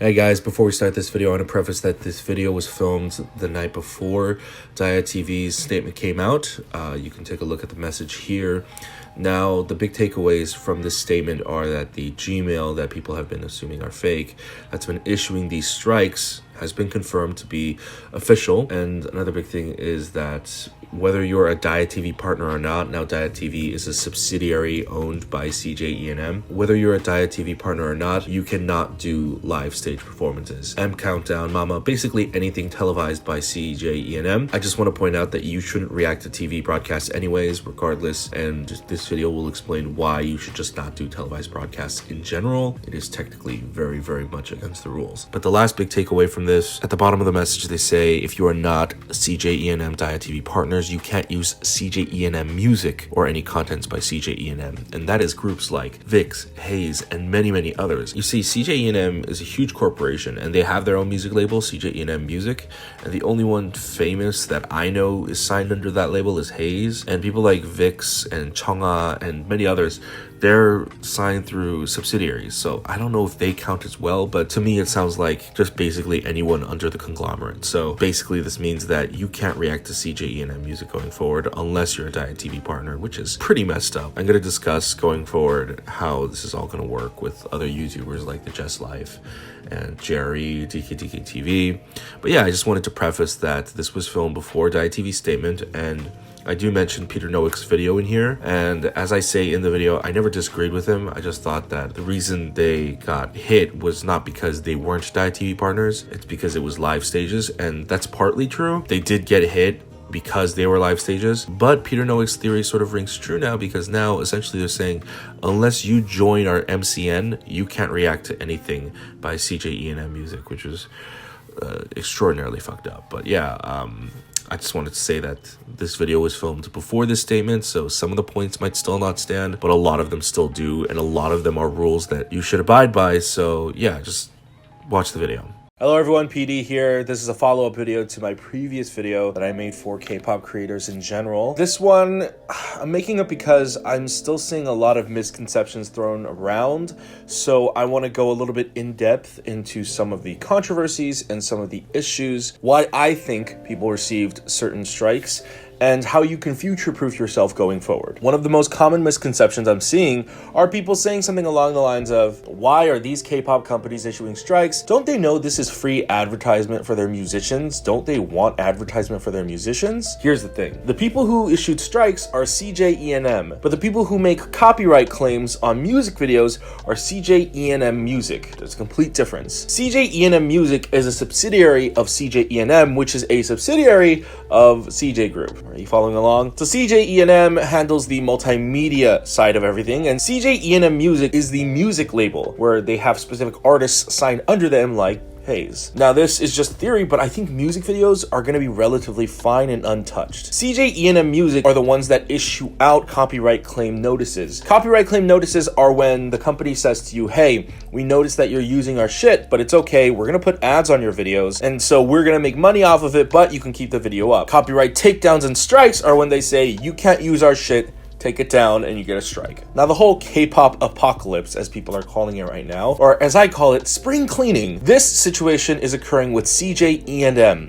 Hey guys, before we start this video, I want to preface that this video was filmed the night before Daya TV's statement came out. You can take a look at the message here. Now, the big takeaways from this statement are that the Gmail that people have been assuming are fake, that's been issuing these strikes, has been confirmed to be official. And another big thing is that whether you're a Daya TV partner or not, now Daya TV is a subsidiary owned by CJ Whether you're a Daya TV partner or not, you cannot do live stage performances. M Countdown, Mama, basically anything televised by CJ I just want to point out that you shouldn't react to TV broadcasts anyways, regardless, and this video will explain why you should just not do televised broadcasts in general. It is technically very, very much against the rules. But the last big takeaway from this, at the bottom of the message, they say if you are not CJ Daya TV partners, you can't use CJ music or any contents by CJ and that is groups like VIX, Hayes, and many, many others. You see, CJ is a huge corporation, and they have their own music label, CJ Music, and the only one famous that I know is signed under that label is Hayes, and people like VIX and Chonga and many others, they're signed through subsidiaries, so I don't know if they count as well, but to me it sounds like just basically anyone under the conglomerate. So basically this means that you can't react to CJ music going forward unless you're a Daya TV partner, which is pretty messed up. I'm going to discuss going forward how this is all going to work with other YouTubers like the Jess Life and Jerry, DK TV. But yeah, I just wanted to preface that this was filmed before Daya TV's statement, and I do mention Peter Nowick's video in here, and as I say in the video, I never disagreed with him. I just thought that the reason they got hit was not because they weren't Daya TV partners, it's because it was live stages, and that's partly true. They did get hit because they were live stages, but Peter Nowick's theory sort of rings true now, because now essentially they're saying unless you join our MCN, you can't react to anything by CJ music, which is extraordinarily fucked up. But yeah, I just wanted to say that this video was filmed before this statement, so some of the points might still not stand, but a lot of them still do, and a lot of them are rules that you should abide by. So yeah, just watch the video. Hello everyone, PD here. This is a follow-up video to my previous video that I made for K-pop creators in general. This one I'm making up because I'm still seeing a lot of misconceptions thrown around, so I want to go a little bit in depth into some of the controversies and some of the issues, why I think people received certain strikes, and how you can future-proof yourself going forward. One of the most common misconceptions I'm seeing are people saying something along the lines of, why are these K-pop companies issuing strikes? Don't they know this is free advertisement for their musicians? Don't they want advertisement for their musicians? Here's the thing. The people who issued strikes are CJ but the people who make copyright claims on music videos are CJ Music. There's a complete difference. CJ Music is a subsidiary of CJ which is a subsidiary of CJ Group. Are you following along? So CJ handles the multimedia side of everything, and CJ Music is the music label where they have specific artists signed under them like Hayes. Now this is just theory, but I think music videos are going to be relatively fine and untouched. CJ Music are the ones that issue out copyright claim notices. Copyright claim notices are when the company says to you, hey, we noticed that you're using our shit, but it's okay, we're going to put ads on your videos, and so we're going to make money off of it, but you can keep the video up. Copyright takedowns and strikes are when they say, you can't use our shit, take it down, and you get a strike. Now the whole K-pop apocalypse, as people are calling it right now, or as I call it, spring cleaning, this situation is occurring with CJ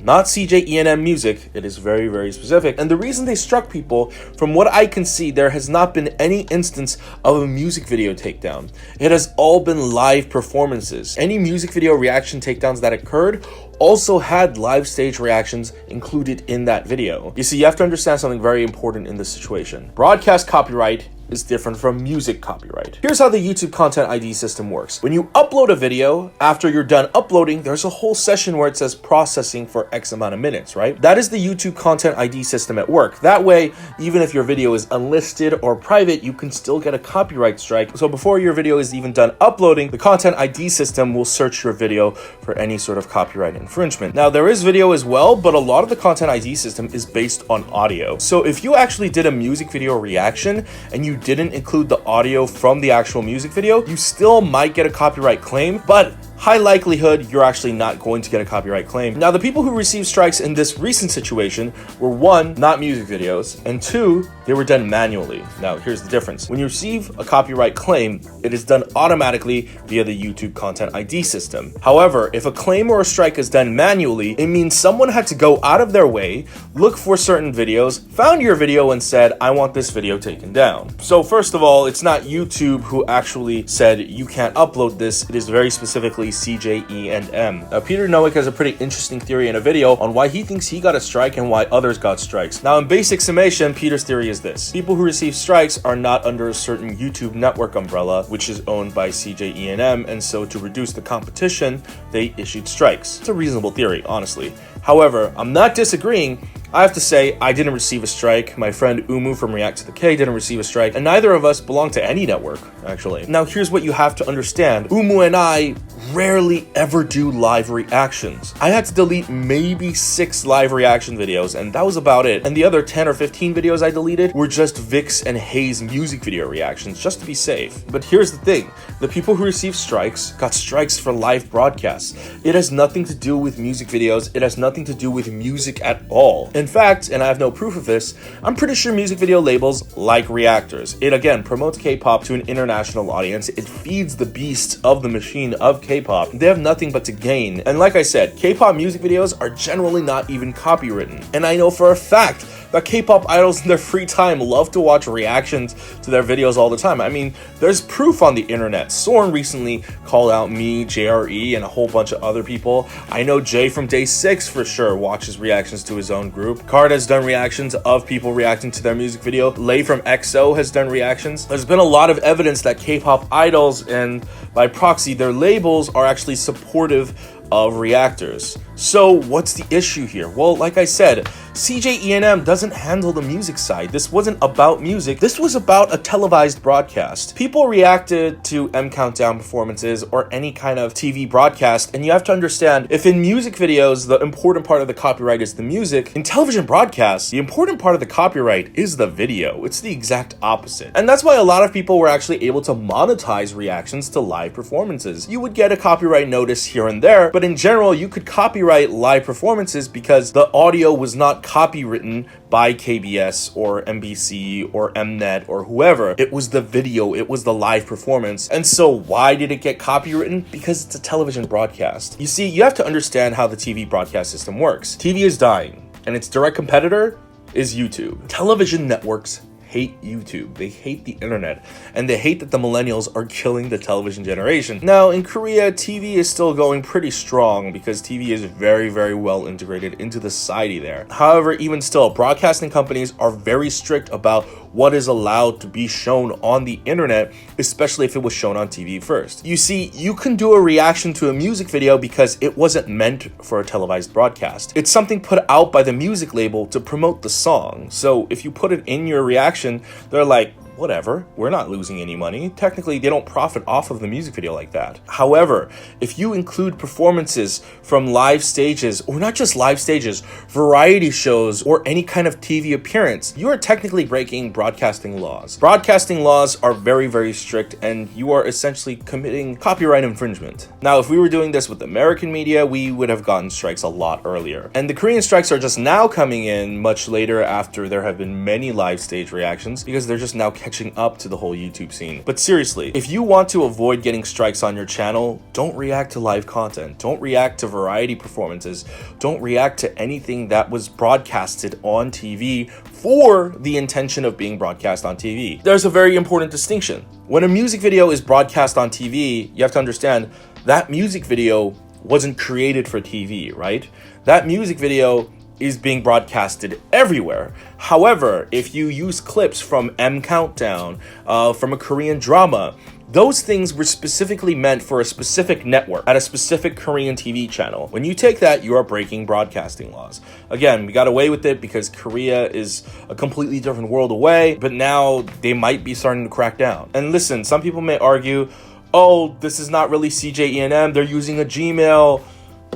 not CJ Music. It is very, very specific, and the reason they struck people, from what I can see, there has not been any instance of a music video takedown. It has all been live performances. Any music video reaction takedowns that occurred also had live stage reactions included in that video. You see, you have to understand something very important in this situation. Broadcast copyright is different from music copyright. Here's how the YouTube Content ID system works. When you upload a video, after you're done uploading, there's a whole session where it says processing for X amount of minutes, right? That is the YouTube Content ID system at work. That way, even if your video is unlisted or private, you can still get a copyright strike. So before your video is even done uploading, the Content ID system will search your video for any sort of copyright infringement. Now, there is video as well, but a lot of the Content ID system is based on audio. So if you actually did a music video reaction and you didn't include the audio from the actual music video, you still might get a copyright claim, but high likelihood you're actually not going to get a copyright claim. Now, the people who received strikes in this recent situation were, one, not music videos, and two, they were done manually. Now, here's the difference. When you receive a copyright claim, it is done automatically via the YouTube Content ID system. However, if a claim or a strike is done manually, it means someone had to go out of their way, look for certain videos, found your video, and said, I want this video taken down. So first of all, it's not YouTube who actually said you can't upload this. It is very specifically CJE&M. Now, Peter Nowick has a pretty interesting theory in a video on why he thinks he got a strike and why others got strikes. Now, in basic summation, Peter's theory is this. People who receive strikes are not under a certain YouTube network umbrella, which is owned by CJE&M, and so to reduce the competition, they issued strikes. It's a reasonable theory, honestly. However, I'm not disagreeing. I have to say, I didn't receive a strike. My friend Umu from React to the K didn't receive a strike, and neither of us belong to any network, actually. Now, here's what you have to understand. Umu and I rarely ever do live reactions. I had to delete maybe 6 live reaction videos, and that was about it. And the other 10 or 15 videos I deleted were just Vix and Hayes music video reactions, just to be safe. But here's the thing. The people who received strikes got strikes for live broadcasts. It has nothing to do with music videos. It has nothing to do with music at all. In fact, and I have no proof of this, I'm pretty sure music video labels like reactors. It again promotes K-pop to an international audience. It feeds the beast of the machine of K-pop. They have nothing but to gain. And like I said, K-pop music videos are generally not even copywritten. And I know for a fact that K-pop idols in their free time love to watch reactions to their videos all the time. I mean, there's proof on the internet. Soren recently called out me, JRE, and a whole bunch of other people. I know Jay from Day 6 for sure watches reactions to his own group. Card has done reactions of people reacting to their music video. Lay from EXO has done reactions. There's been a lot of evidence that K-pop idols and by proxy their labels are actually supportive of reactors. So what's the issue here? Well, like I said, CJE&M doesn't handle the music side. This wasn't about music. This was about a televised broadcast. People reacted to M Countdown performances or any kind of TV broadcast, and you have to understand, if in music videos, the important part of the copyright is the music, in television broadcasts, the important part of the copyright is the video. It's the exact opposite. And that's why a lot of people were actually able to monetize reactions to live performances. You would get a copyright notice here and there, but in general, you could copyright live performances because the audio was not copywritten by KBS or NBC or Mnet or whoever. It was the video, it was the live performance. And so why did it get copywritten? Because it's a television broadcast. You see, you have to understand how the TV broadcast system works. TV is dying, and its direct competitor is YouTube. Television networks hate YouTube. They hate the internet, and they hate that the millennials are killing the television generation. Now, in Korea, TV is still going pretty strong because TV is very, very well integrated into the society there. However, even still, broadcasting companies are very strict about what is allowed to be shown on the internet, especially if it was shown on TV first. You see, you can do a reaction to a music video because it wasn't meant for a televised broadcast. It's something put out by the music label to promote the song. So if you put it in your reaction, they're like, whatever, we're not losing any money. Technically, they don't profit off of the music video like that. However, if you include performances from live stages, or not just live stages, variety shows, or any kind of TV appearance, you are technically breaking broadcasting laws. Broadcasting laws are very, very strict, and you are essentially committing copyright infringement. Now, if we were doing this with American media, we would have gotten strikes a lot earlier. And the Korean strikes are just now coming in much later after there have been many live stage reactions, because they're just now catching up to the whole YouTube scene. But seriously, if you want to avoid getting strikes on your channel, don't react to live content. Don't react to variety performances. Don't react to anything that was broadcasted on TV for the intention of being broadcast on TV. There's a very important distinction. When a music video is broadcast on TV, you have to understand that music video wasn't created for TV, right? That music video is being broadcasted everywhere. However, if you use clips from M Countdown, from a Korean drama, those things were specifically meant for a specific network at a specific Korean TV channel. When you take that, you are breaking broadcasting laws. Again, we got away with it because Korea is a completely different world away, but now they might be starting to crack down. And listen, some people may argue, oh, this is not really CJE&M, they're using a Gmail.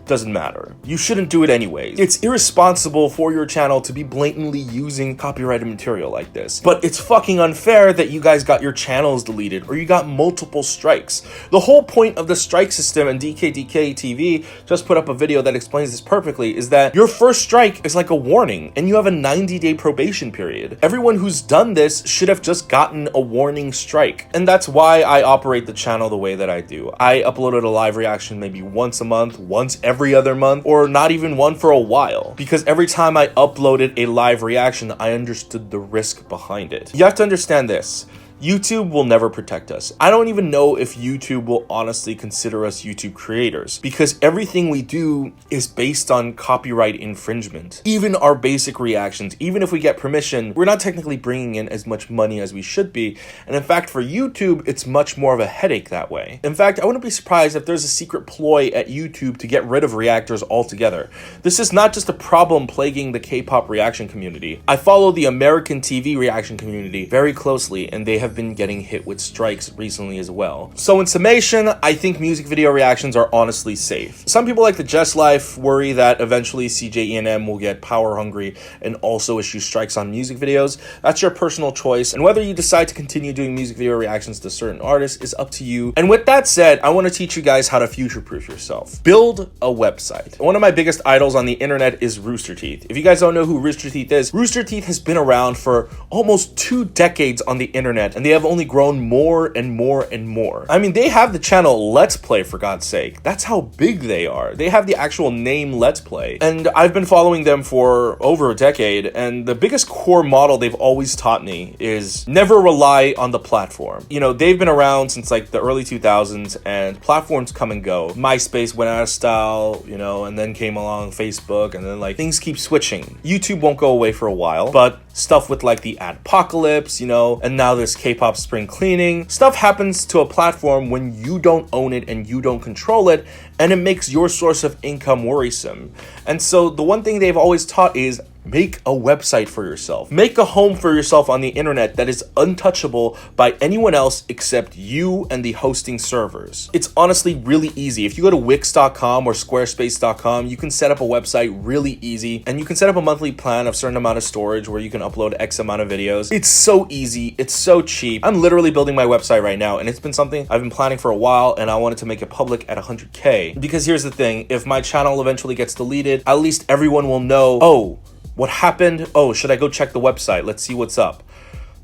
doesn't matter. You shouldn't do it anyways. It's irresponsible for your channel to be blatantly using copyrighted material like this. But it's fucking unfair that you guys got your channels deleted or you got multiple strikes. The whole point of the strike system, and DKDK TV just put up a video that explains this perfectly, is that your first strike is like a warning and you have a 90-day probation period. Everyone who's done this should have just gotten a warning strike. And that's why I operate the channel the way that I do. I uploaded a live reaction maybe once a month, once every other month, or not even one for a while, because every time I uploaded a live reaction, I understood the risk behind it. You have to understand this. YouTube will never protect us. I don't even know if YouTube will honestly consider us YouTube creators, because everything we do is based on copyright infringement. Even our basic reactions, even if we get permission, we're not technically bringing in as much money as we should be. And in fact, for YouTube, it's much more of a headache that way. In fact, I wouldn't be surprised if there's a secret ploy at YouTube to get rid of reactors altogether. This is not just a problem plaguing the K-pop reaction community. I follow the American TV reaction community very closely, and they have been getting hit with strikes recently as well. So in summation, I think music video reactions are honestly safe. Some people like the Just Life worry that eventually CJENM will get power hungry and also issue strikes on music videos. That's your personal choice, and whether you decide to continue doing music video reactions to certain artists is up to you. And with that said, I want to teach you guys how to future-proof yourself. Build a website. One of my biggest idols on the internet is Rooster Teeth. If you guys don't know who Rooster Teeth is, Rooster Teeth has been around for almost 2 decades on the internet, and they have only grown more and more and more. I mean, they have the channel Let's Play, for God's sake. That's how big they are. They have the actual name Let's Play. And I've been following them for over a decade, and the biggest core model they've always taught me is never rely on the platform. You know, they've been around since like the early 2000s, and platforms come and go. MySpace went out of style, you know, and then came along Facebook, and then like things keep switching. YouTube won't go away for a while, but stuff with like the adpocalypse, you know, and now this K-pop spring cleaning. Stuff happens to a platform when you don't own it and you don't control it, and it makes your source of income worrisome. And so the one thing they've always taught is make a website for yourself. Make a home for yourself on the internet that is untouchable by anyone else except you and the hosting servers. It's honestly really easy. If you go to Wix.com or Squarespace.com, you can set up a website really easy, and you can set up a monthly plan of a certain amount of storage where you can upload X amount of videos. It's so easy. It's so cheap. I'm literally building my website right now, and it's been something I've been planning for a while, and I wanted to make it public at 100K. Because here's the thing, if my channel eventually gets deleted, at least everyone will know, oh, what happened? Oh, should I go check the website? Let's see what's up.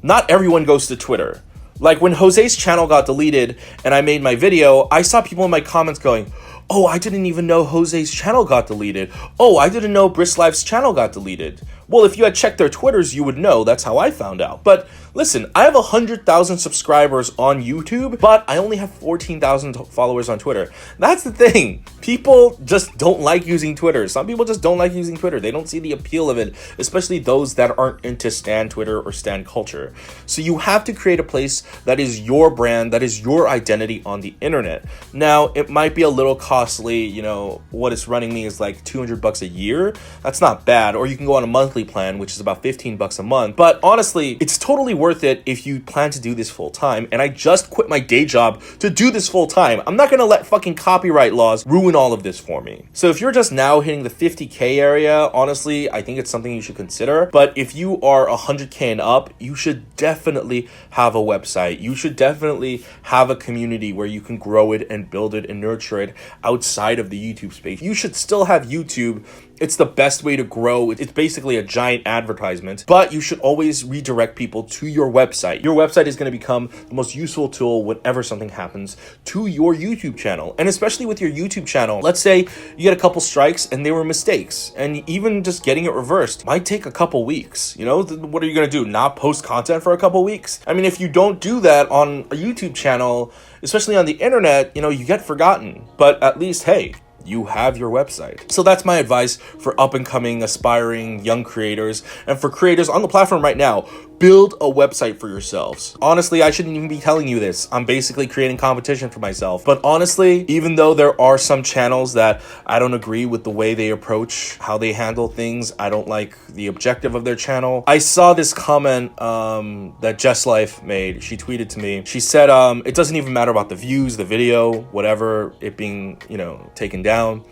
Not everyone goes to Twitter. Like when Jose's channel got deleted and I made my video, I saw people in my comments going, oh, I didn't even know Jose's channel got deleted. Oh, I didn't know Brislife's channel got deleted. Well, if you had checked their Twitters, you would know. That's how I found out. But listen, I have 100,000 subscribers on YouTube, but I only have 14,000 followers on Twitter. That's the thing. People just don't like using Twitter. Some people just don't like using Twitter. They don't see the appeal of it, especially those that aren't into stan Twitter or stan culture. So you have to create a place that is your brand, that is your identity on the internet. Now, it might be a little costly. You know, what it's running me is like $200 a year. That's not bad. Or you can go on a monthly plan, which is about $15 a month. But honestly, it's totally worth it if you plan to do this full time. And I just quit my day job to do this full time. I'm not gonna let fucking copyright laws ruin all of this for me. So if you're just now hitting the 50K area, honestly, I think it's something you should consider. But if you are 100K and up, you should definitely have a website. You should definitely have a community where you can grow it and build it and nurture it outside of the YouTube space. You should still have YouTube. It's the best way to grow. It's basically a giant advertisement, but you should always redirect people to your website. Your website is going to become the most useful tool whenever something happens to your YouTube channel. And especially with your YouTube channel, let's say you get a couple strikes and they were mistakes, and even just getting it reversed might take a couple weeks. You know, what are you going to do? Not post content for a couple weeks? I mean, if you don't do that on a YouTube channel, especially on the internet, you know, you get forgotten. But at least, hey, you have your website. So that's my advice for up and coming, aspiring young creators, and for creators on the platform right now. Build a website for yourselves. Honestly, I shouldn't even be telling you this. I'm basically creating competition for myself. But honestly, even though there are some channels that I don't agree with the way they approach, how they handle things, I don't like the objective of their channel. I saw this comment that Just Life made. She tweeted to me. She said, it doesn't even matter about the views, the video, whatever, it being, you know, taken down.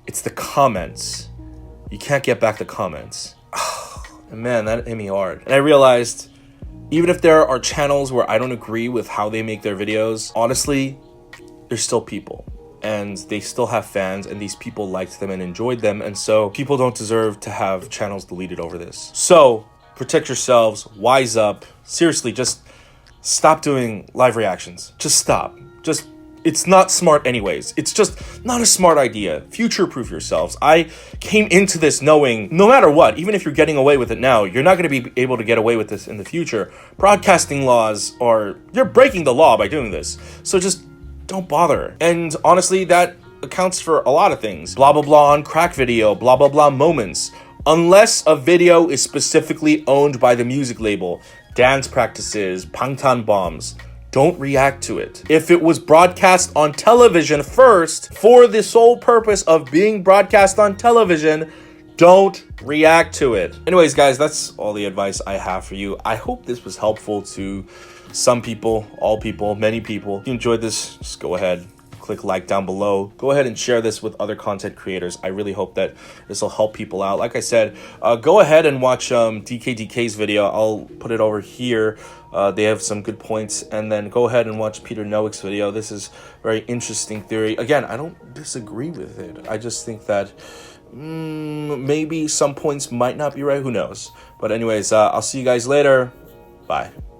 It's the comments. You can't get back the comments. And man, that hit me hard. And I realized, even if there are channels where I don't agree with how they make their videos, honestly, they're still people. And they still have fans, and these people liked them and enjoyed them. And so people don't deserve to have channels deleted over this. So protect yourselves, wise up. Seriously, just stop doing live reactions. Just stop. It's not smart anyways. It's just not a smart idea. Future-proof yourselves. I came into this knowing no matter what, even if you're getting away with it now, you're not going to be able to get away with this in the future. Broadcasting laws you're breaking the law by doing this. So just don't bother. And honestly, that accounts for a lot of things. Blah, blah, blah on crack video, blah, blah, blah moments. Unless a video is specifically owned by the music label, dance practices, Bangtan bombs, don't react to it. If it was broadcast on television first for the sole purpose of being broadcast on television, don't react to it. Anyways, guys, that's all the advice I have for you. I hope this was helpful to some people, all people, many people. If you enjoyed this, just go ahead, click like down below. Go ahead and share this with other content creators. I really hope that this will help people out. Like I said, go ahead and watch DKDK's video. I'll put it over here. They have some good points. And then go ahead and watch Peter Nowick's video. This is very interesting theory. Again, I don't disagree with it. I just think that maybe some points might not be right. Who knows? But anyways, I'll see you guys later. Bye.